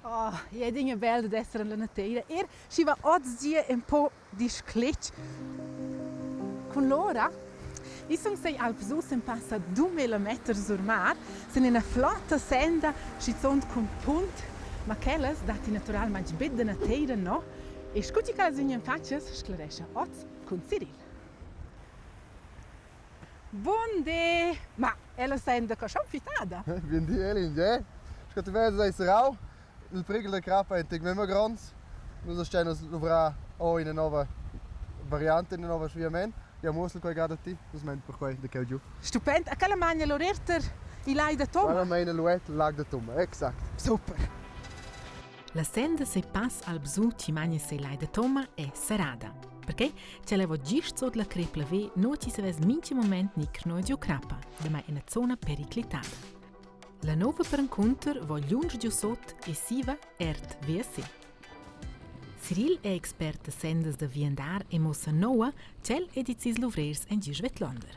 Oh, je dingen belde d'essere alla natura. Si va oggi un po' di scletch. Con l'ora, io sono sei al Psus in passa 2000 metri sul mare, sono in una flotta senda, ci sono con punt, ma quelle dati naturalmente bene natura, no? E scusi che la zigna in faccia, sclaresce oggi con Cyril. Buondì! Ma è la senda che ho fitada? Buondì, Elin, già? Scusi, vedi da Israel? Il prigel de crapa è tig memo grans. Noi stiamo lavorare una nuova variante, una nuova sviamento. Ja, moesel koi gada ti, dus men per koi de keu giù. Stupend, a quella magna l'orerter i lai da Tom? Alla meine luet lag de Tom, exact. Super! La senda se pass al bzu ci magna se lai da Toma è serada. Perché ce l'avevo gist sotto la crepla ve, no ci se ves minci moment nic noi giù crapa, da mai in una zona periclitata. La nuova per incontro va lunge giù sotto e si va ert VSC. Cyril è esperto sendas da viandar e mossa noa, cel e di cis luvrers en giù Svetlander.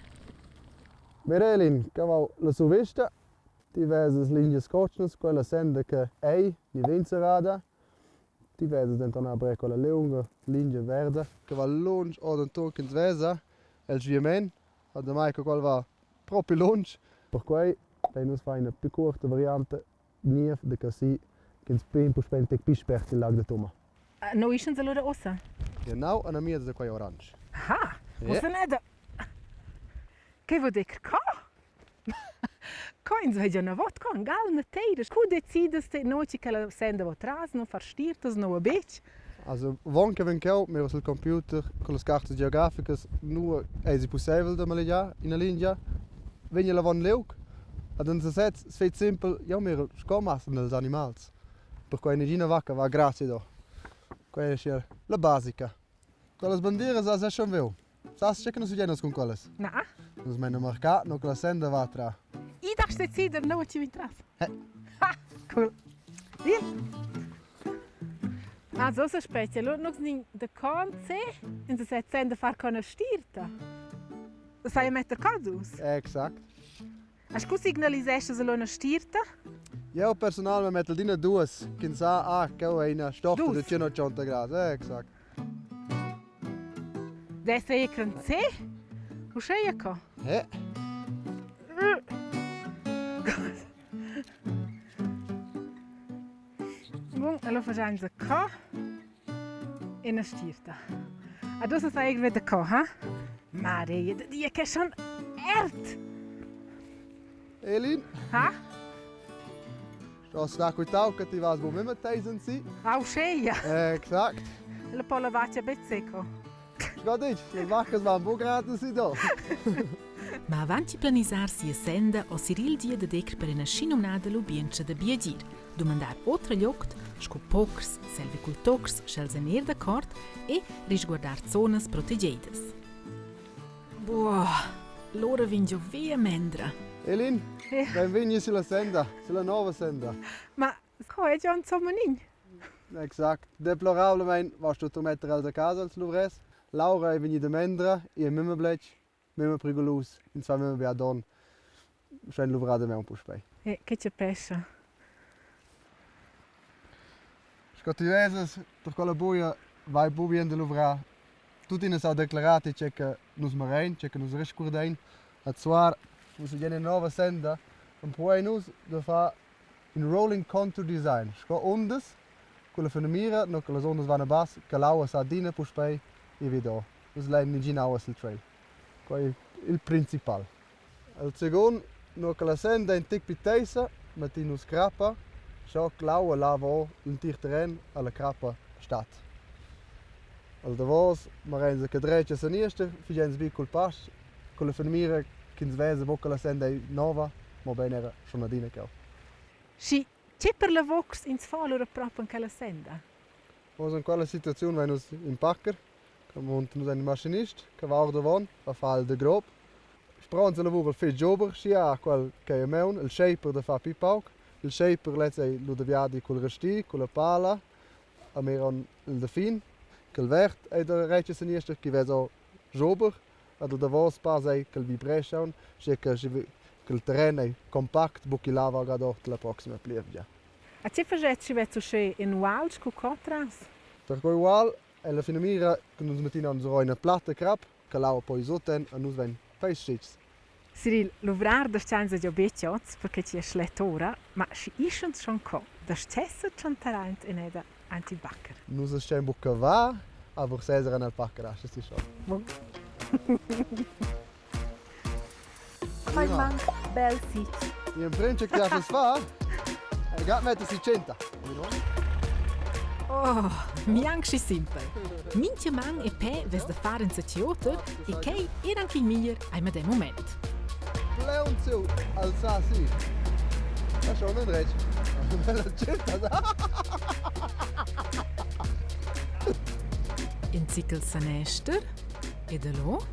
Merelin, cavau la suvesta, ti veses linje scotchnes, quella senda che ei, di vincerada, ti veses dentro una brecola lunga, linje verde, che va lunge o den token svesa, el sviamen, ad mai che qual va proprio lunge, per cui lei nos fa una più corta variante, nief de così, che spin per spente più sperti lag de Toma. Noi ishen allora ossa? Genau, an der Mitte ist quai orange. Aha! Ja. Ossa neda! Che vuol dire co? Coins veja na vot con gal na teires. Cu decides te noci che la senda va tras, no far stirtas, no a bec? Also, wann que venceu, mir sul computer, con le carte geograficas, nur eisi possibile da malia in a linea, wenn je la van leuk. Ad un set, sfeit simpel, ja mir scomassen dels animals. Per quai negina vacca va grazie do. Quai è la basica. Quelle bandiere sa schon veu. Sas che non si genos con quelles. Na? Nos meine marca, no che la senda va tra. I dacht decider no ci vintras. He. Ha! Cool. Bien. Also so speziell, lo noch nin de conce, in se set senda far con a stirta. Sai metter cadus? Exakt. As cu signalisesce se lo na stirta? Eu personal me metel dina duas, kin sa che ho una stoffa Dus? di 180 gradi, exakt. Dessa e crance? O cheia co? He. Bom, allora facciamo da co e una stirta. Adesso sai che da co, ha? Maria, die che schon ert! Elin, Ha? sto sta cuitau che ti vas bom immer teisen si. Au cheia! Exakt. La pola vaccia bezzeco. Scodic, le vacche van bo gratis si do. Ma avanti planisar si senda o Cyril dia de decr per una scinumnada lubiencha de biagir, domandar otra ljokt, sco pokers, selvicultors, schelzener d'accord e risguardar zonas protegidas. Boah, l'ora vingio via mendra. Elin, benveni sulla senda, sulla nuova senda. Ma co è già insomma nin? Exakt. Deplorablemente was tu metter al da casa als luvres. Laura è veni de mendra e mimma blech, mimma prigolus, in zwei mimma bia don. Schein luvrade me un po' spei. Che c'è pesce? Scotti veses, per quella buia, vai bubien de luvra. Tutti ne sa declarati che nus marein, che nus riscurdein. A zwar, nus gene nova senda, un po' nus da fa in rolling contour design. Sco ondes, quella fenomira, no che le ondes vanno bas, che l'aua sa dina po' spei e vedo. Nus lein ni ginaua sul trail. Quai il principal. Al segon, no che la senda in tic pitteisa, metti nus crappa, scho l'aua lavo l'entir terren alla crappa stat. Al davos, marein che dreccia saniester, figens bi col pas, con le fenomira che svese bocca la senda nova, ma bene era schon adina che. Si c'è per la vox ins fallo proprio in quella senda? Was in quella situazione wenn uns im Packer, come und nus ein Maschinist, che va davon, va fal de grob. Spranza lavora il fish jobber, sia quel che è meun, il shaper da fa pipauk. Il shaper let's say lo de viadi col resti, con la pala, a mer on il defin, che il vert e da recce sinister che vedo jober, ad da vos pas ei che il vibration, che il terreno è compact, buchi lava gadort la prossima plevia. A che facessi vezzo che in Walsh con cotras? Per cui ugual, è la fine mira che nos mettiamo in una platta crap, che lava poi sotten e nos ven pescics. Cyril, l'ovrar da stanza già beciots perché ci è slettora, ma si iscent schon co, da stessa chantarant in eda antibacker. Nos schem bucca va, aber sesera nel pacca, das ist schon. Fai man bel sit. In prince che das fa, e gat mette si centa. Oh, mianchi simpel. Minche man e pe ves da faren sa teater e kei er anche miglior ai dem moment. Leon zu, alza si. Das ist schon ein Rätsch. Bella centa da. In Zickel Sanester e de lo.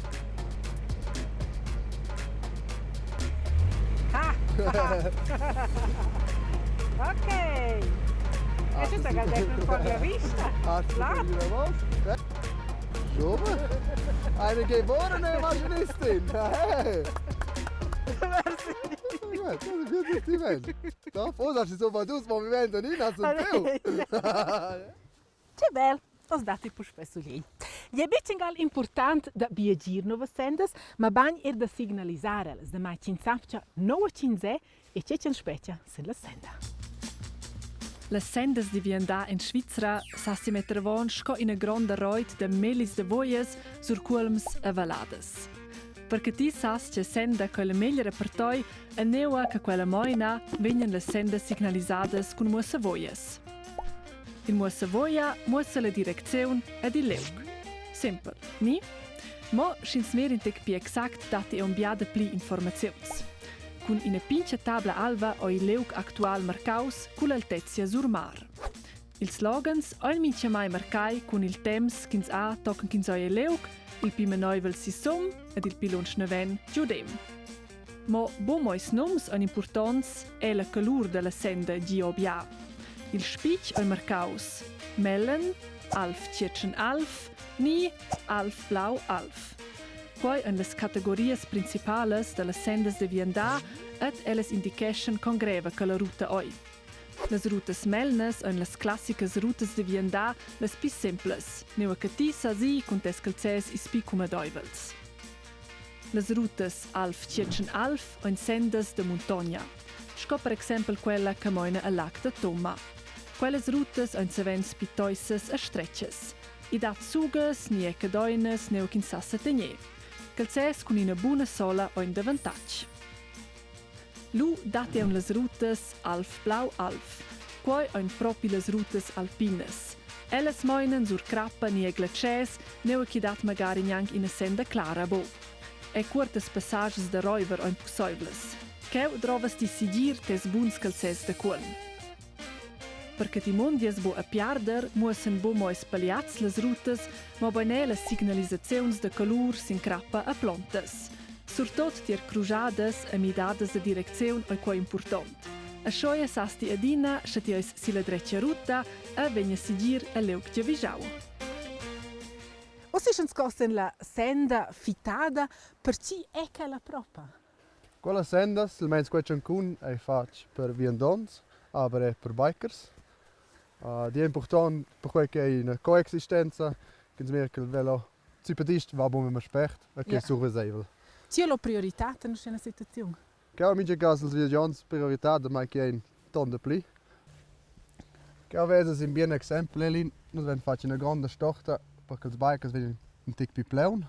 Ah! Ok! Questa è la un po' di vista. Hast du schon wieder was? Schoben? Eine geborene Maschinistin. Hey! Merci. Da, fos hast du so was aus Movimento nicht, hast du Che bel! Os dati per spesso lì. Gli è beccengal important da viaggiare nuove sendas, ma bagn da signalizzare da mai cinsapcia nuove cinze e c'è c'è speccia se la senda. Le sendas di Viandà in Svizzera sa si mettere avonco in una grande roit de melis de voies sur culms e valades. Perché ti sas che senda con le meglio repertoi e neua che quella moina vengono le sendas signalizzate con musse voies. Il musse voia musse la direzione ed il leuk. Simple, ni? Mo schins mer in tec pi exact dati e un biade pli informazions. Con una pincha tabla alva o il leuk actual marcaus con l'altezia sur mar. Il slogans o il mincha mai marcai con il temps kins a tocken kins o il leuk, il pi meneuvel si som ed il pi lunch neven giudem. Mo bo mois noms an importanz è la calur della senda giobia. Il spitch o il marcaus Mellen, Alf Tschirchen Alf, ni Alf Blau Alf. Poi en las categorias principales de las sendas de Viandà et elles indication con greva che la ruta oi. Las rutas melnes en las classicas rutas de Viandà las pis simples, neu che ti sa si con tes calzes is pi come doivels. Las rutas Alf Tschirchen Alf en sendas de montagna. Sco per exempel quella che moina al lac de Toma. Quelles rutas en sevens pitoises e stretches. I dat sugas, ni e cadoines, neu kin sassa tegner. Calzes con una buona sola o in davantage. Lu date un las rutas Alf Blau Alf, quai ein propi las rutas alpines. Elles moinen sur crappa ni e glaces, neu chi dat magari niang in a senda clara bo. E curtes passages de roiver ein possibles. Cheu drovas di sigir tes buns calzes de cuolm. Perché ti mondies bo a piarder, muossen bo mois paliats las rutas, ma bene las signalizzazions de calur sin crappa a plantas. Surtot tier crujadas a midades de direcziun oi quai important. A scioia sasti adina, schatiois si la dreccia ruta, a vegna sigir a leuk giavisau. O si schon scossen la senda fitada per ci è che la propa? Quella sendas, almeno quel Cancun è fatto per viandons, aber è per bikers. Die è importante perché è una coexistenza, che si merca il velo cipedist va bene mi spert, e che è survisibile. Ci è la priorità in una situazione? Che in mince caso le viaggianti priorità da mai che è in tonde pli. Che a veces in bien esempio lì, noi facciamo una grande storta perché i bikers vengono un tic più pleun.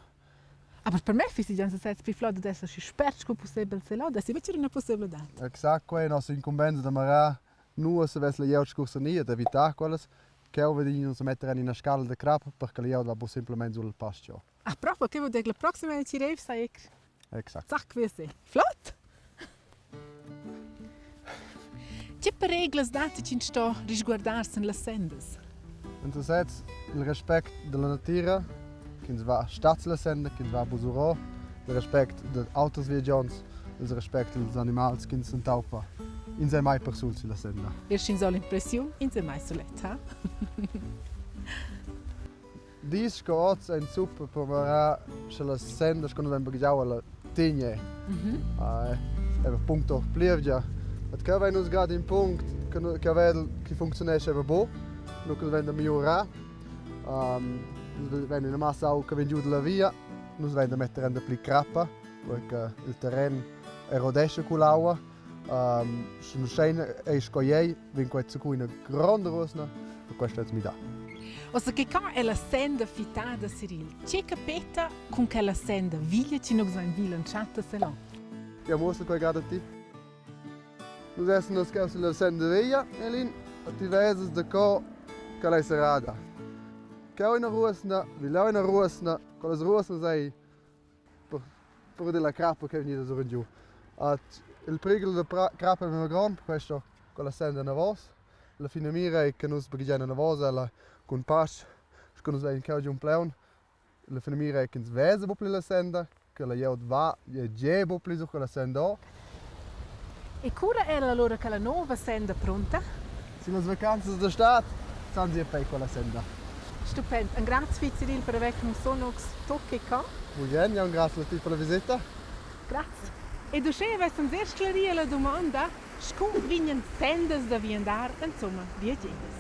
Aber per me fisi già se più flot da essere spert come possibile se là, da si vece una possibilità. Exakt, quei nostri incombenze da marà, nu se ves le jeu scorsa nie da evitar quellas, che o vedi non si mettere in una scala de crap perché le jeu va semplicemente sul pascio. Ah, proprio che vuol dire la prossima ci rev sai ec. Exakt. Zack wie se. Flot. Che per reglas date ci sto risguardarsi in le sendas. Einerseits il rispetto della natura, che va stazzle sende, che va busuro, il rispetto degli altri viaggianti, il rispetto degli animali che sono taupa. In sei mai per sul sulla senda. Erst in so l'impressione, in sei mai so let, ha? Dis che oggi è in super per me se la senda che non abbiamo già alla tigne. È un punto pliergia. Et che vai nos grad in punct che vede che funziona sempre bo, non che vende migliorare. Wenn in massa auch che giù della via, nos vende mettere in pli crappa, perché il terreno è rodesce con l'acqua. Sono scene e scogliei, vin questa qui una grande rosna, per questo mi dà. Ossa che qua è la senda fitata Cyril. C'è capita con che la senda viglia ci non sono villa in chatta se no. Ja, mostra quei grad a ti. Nos essen nos che sulla senda via, Elin, a ti veses de co che lei serada. Che ho una rosna, vi ho una rosna, con le rosne sei per della crappa che viene da giù. Il prigel della crappa è grande, questo con la senda una voce. La fine mira è che nos beggiano una voce con pas, che nos vein che un pleon. La fine mira è che nos vese popli la senda, che la jeud va, je je popli su quella senda. E cura è allora che la nuova senda pronta? Se le vacanze d'estate, sono già per quella senda. Stupendo. Un grazie Cyril per aver con sono tocchi qua. Buon giorno, grazie a te per la visita. Grazie. E tu sei avessi un sclarire la domanda, come vengono sendas da viandare, insomma, via gendes.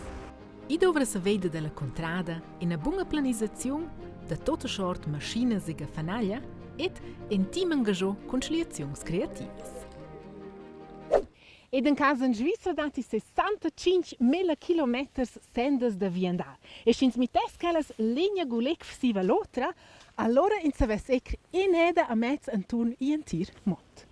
I dovra se vede della contrada in una buona planizzazione da tutta sorte macchine e fanaglia ed in team engagiò conciliazioni creative. Ed in casa in Svizzera dati 65.000 km sendas da viandare. E se mi tescales linea gulec fsiva l'altra, allora in se ves in eda a mezz un turn in tir mot.